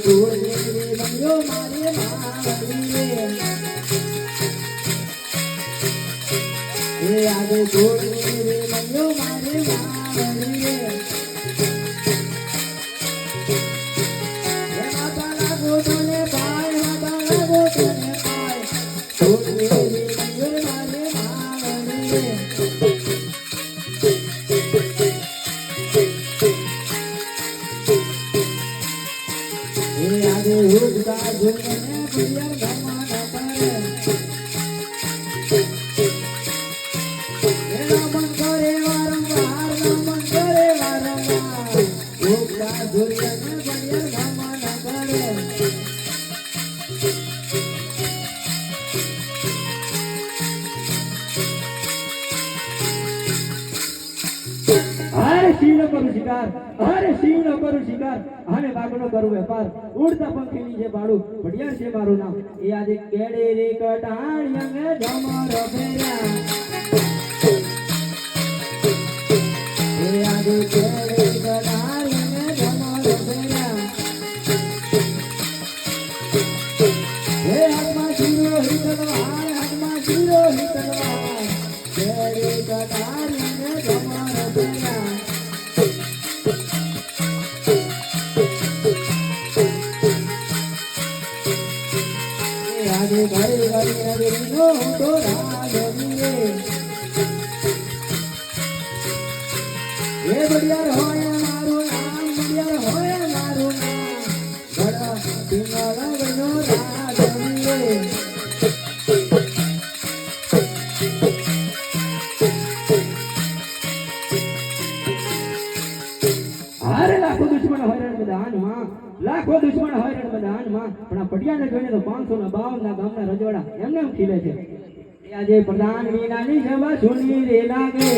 ધૂળની બન્યો મારી માવડીએ એ આજે ધૂળની બન્યો મારી માવડીએ એ માતા લાગો તને ભાઈ માતા લાગો તને ભાઈ ધૂળની બન્યો મારી માવડીએ આજે ઉગતા જોઈને પિયર ગમન કરે નમન કરે વારંવાર નમન કરે વારંવાર ઉગતા જોઈને પિયર ગમન કરે હરે શિવ નો કરું શિકાર હરે શિવ નો કરું શિકાર અને બાગનો કરું વેપાર ઉડતા પંખીની જે ભાડું ભડિયાર છે મારું નામ એ આજે કેડે રે કટાણિયા જમર ફેર્યા એ આજે કેડે કટાણિયા જમર ફેર્યા હે હાથમાં શીરો હિતલવાર હાથમાં શીરો હિતલવાર કેડે કટાણિયા જમર ફેર્યા આજે ઘરે ઘરે હરીનો તો રાજવીએ એ બડિયાર હોય મારું નામ બડિયાર હોય મારું નામ ઘડા પિંગળા ગનો રાજવીએ હારે લાખો દુશ્મન હૈરાણ મેદાનમાં લાખો દુશ્મન હૈરાણ મેદાનમાં પણ આ પટિયાને જોઈને તો 552 ના ગામના રજવાડા એમને એમ ખીલે છે એ આજે પ્રધાન વિનાની સભા સુની રે લાગે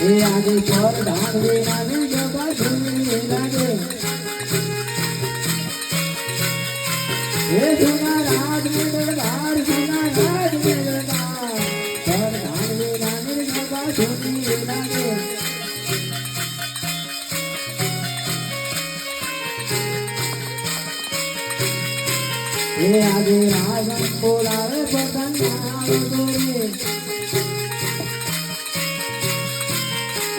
એ આજે પ્રધાન વિનાની સભા સુની રે લાગે એ સુના રાજ મેળવાર સુના રાજ મેળવાર પ્રધાન વિનાની સભા સુની રે લાગે એ આજે રાજન બોલાવે પ્રધાન આવે ગોરે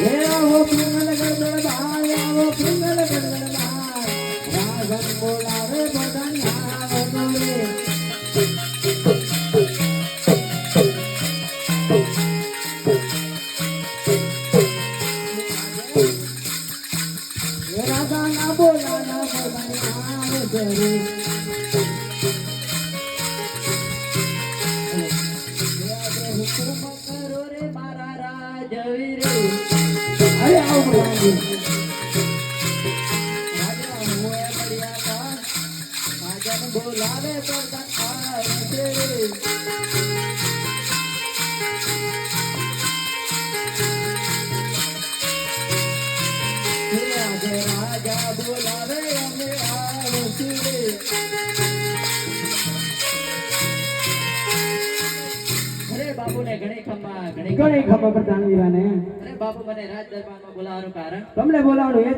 એ આવો પિંગલ ગડગડ બાળ આવો પિંગલ ગડગડ બાળ રાજન બોલાવે પ્રધાન આવે ગોરે એ રાજા ના બોલા પ્રધાન આવે ગોરે કરો રે મારા રાજવી રે અરે આવો બોલાવે બોલાવે પ્રધાન આવે રે આજે રાજા બોલાવે અમે આવશું રે અરે બાપુને ઘણી ખમ્મા પ્રધાન વીરાને અરે બાપુ મને રાજ દરબારમાં બોલાવવાનું કારણ તમને બોલાવવાનું એ જ